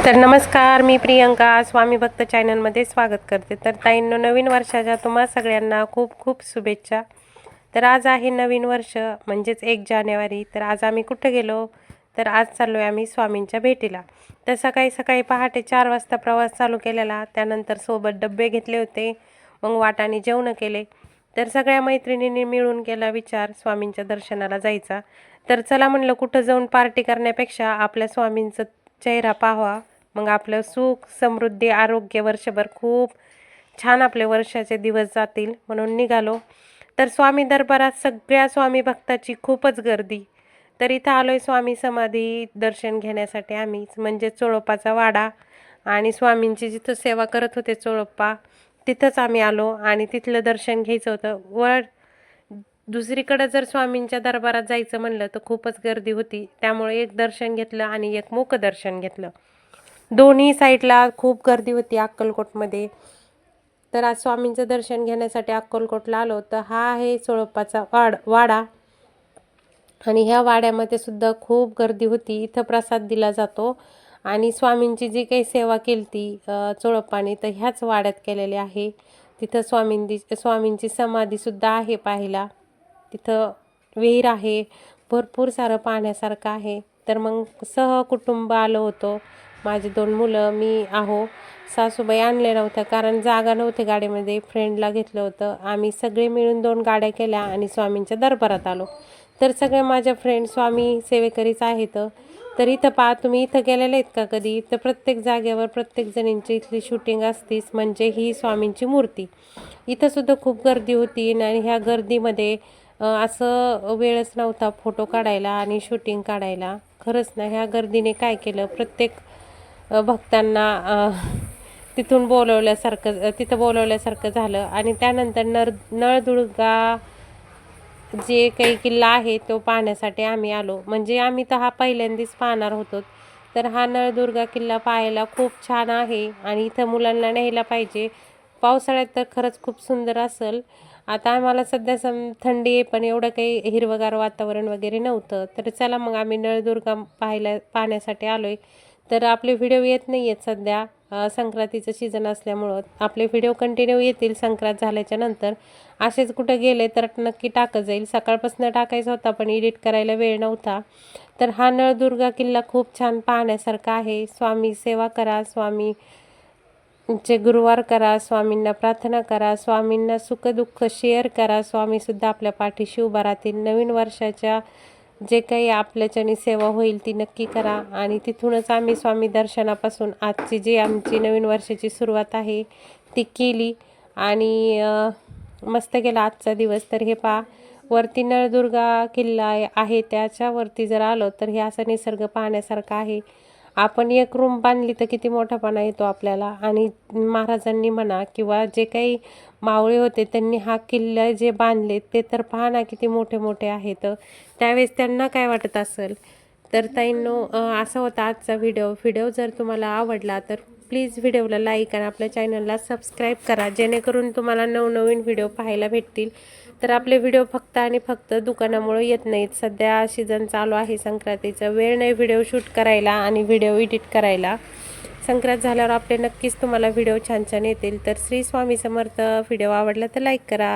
तर नमस्कार, मी प्रियंका स्वामी भक्त चॅनलमध्ये स्वागत करते। तर ताईंनो, नवीन वर्षाच्या तुम्हा सगळ्यांना खूप खूप शुभेच्छा। तर आज आहे नवीन वर्ष म्हणजेच 1 जानेवारी। तर आज आम्ही कुठे गेलो, तर आज चाललो आहे आम्ही स्वामींच्या भेटीला। तर सकाळी सकाळी पहाटे 4 वाजता प्रवास चालू केलेला, त्यानंतर सोबत डब्बे घेतले होते, मग वाटाने जेवण केले। तर सगळ्या मैत्रिणींनी मिळून केला विचार स्वामींच्या दर्शनाला जायचा। तर चला म्हणलं, कुठं जाऊन पार्टी करण्यापेक्षा आपल्या स्वामींचा चेहरा पाहावा, मग आपलं सुख समृद्धी आरोग्य वर्षभर खूप छान आपले वर्षाचे दिवस जातील म्हणून निघालो। तर स्वामी दरबारात सगळ्या स्वामी भक्ताची खूपच गर्दी। तर इथं आलोय स्वामी समाधी दर्शन घेण्यासाठी आम्ही, म्हणजे चोळप्पाचा वाडा आणि स्वामींची जिथं सेवा करत होते चोळप्पा, तिथंच आम्ही आलो आणि तिथलं दर्शन घ्यायचं होतं। वर दुसरीकडे जर स्वामींच्या दरबारात जायचं म्हणलं तर खूपच गर्दी होती, त्यामुळे एक दर्शन घेतलं आणि एक मुखदर्शन घेतलं। दोन्ही साईडला खूप गर्दी होती अक्कलकोटमध्ये। तर आज स्वामींचं दर्शन घेण्यासाठी अक्कलकोटला आलो। तर हा आहे चोळप्पाचा वाडा आणि ह्या वाड्यामध्ये सुद्धा खूप गर्दी होती। इथं प्रसाद दिला जातो आणि स्वामींची जी काही सेवा केली ती चोळप्पाने तर ह्याच वाड्यात केलेली आहे। तिथं स्वामींची समाधीसुद्धा आहे पाहायला। तिथं विहीर आहे, भरपूर सारं पाहण्यासारखं आहे। तर मग सहकुटुंब आलो होतो, माझी 2 मुलं, मी आहो। सासूबाई आणल्या नव्हत्या कारण जागा नव्हती गाडीमध्ये, फ्रेंडला घेतलं होतं। आम्ही सगळे मिळून 2 गाड्या केल्या आणि स्वामींच्या दरबारात आलो। तर सगळे माझ्या फ्रेंड स्वामी सेवेकरीच आहेत। तर इथं पहा, तुम्ही इथं गेलेले आहेत का कधी? तर प्रत्येक जागेवर प्रत्येक जणींची इथली शूटिंग असतीच, म्हणजे ही स्वामींची मूर्ती। इथं सुद्धा खूप गर्दी होती आणि ह्या गर्दीमध्ये असं वेळच नव्हता फोटो काढायला आणि शूटिंग काढायला। खरंच ना, ह्या गर्दीने काय केलं, प्रत्येक भक्तांना तिथं बोलवल्यासारखं झालं। आणि त्यानंतर नळदुर्गा जे काही किल्ला आहे तो पाहण्यासाठी आम्ही आलो, म्हणजे आम्ही तर हा पहिल्यांदाच पाहणार होतो। तर हा नळदुर्गा किल्ला पाहायला खूप छान आहे आणि इथं मुलांना न्यायला पाहिजे। पावसाळ्यात तर खरंच खूप सुंदर असेल। आता आम्हाला सध्या थंडी आहे, पण एवढं काही हिरवगार वातावरण वगैरे नव्हतं। तर चला मग आम्ही नळदुर्गा पाहण्यासाठी आलोय। तर आपले व्हिडिओ येत नाही आहेत सध्या, संक्रांतीचं सीझन असल्यामुळं। आपले व्हिडिओ कंटिन्यू येतील संक्रांत झाल्याच्या नंतर। असेच कुठं गेले तर नक्की टाकत जाईल। सकाळपासून टाकायचा होता पण एडिट करायला वेळ नव्हता। तर हा नळदुर्गा किल्ला खूप छान पाहण्यासारखा आहे। स्वामी सेवा करा, स्वामींचे गुरुवार करा, स्वामींना प्रार्थना करा, स्वामींना सुखदुःख शेअर करा। स्वामीसुद्धा आपल्या पाठीशी उभा राहतील। नवीन वर्षाच्या जे काही आपल्याच्याने सेवा होईल ती नक्की करा। आणि तिथूनच आम्ही स्वामी दर्शनापासून आजची जी आमची नवीन वर्षाची सुरुवात आहे ती केली आणि मस्त गेला आजचा दिवस। तर हे पहा, वरती नळदुर्गा किल्ला आहे, त्याच्यावरती जर आलो तर हे असं निसर्ग पाहण्यासारखं आहे। आपण एक रूम बांधली तर किती मोठापणा येतो आपल्याला। आणि महाराजांनी म्हणा किंवा जे काही मावळे होते त्यांनी हा किल्ला जे बांधले ते तर पहा ना, किती मोठे मोठे आहेत। त्यावेळेस त्यांना काय वाटत असेल। तर ताईंनो, असा होता आजचा व्हिडिओ जर तुम्हाला आवडला तर प्लीज व्हिडिओला लाईक आणि आपल्या चॅनलला सबस्क्राईब करा, जेणेकरून तुम्हाला नवनवीन व्हिडिओ पाहायला भेटतील। तर आपले व्हिडिओ फक्त आणि फक्त दुकानामुळे येत नाहीत। सध्या सीझन चालू आहे संक्रांतीचा, वेळ नाही व्हिडिओ शूट करायला आणि व्हिडिओ एडिट करायला। संक्रांत झाल्यावर आपले नक्कीच तुम्हाला व्हिडिओ छान छान येतील। तर श्री स्वामी समर्थ। व्हिडिओ आवडला तर लाईक करा।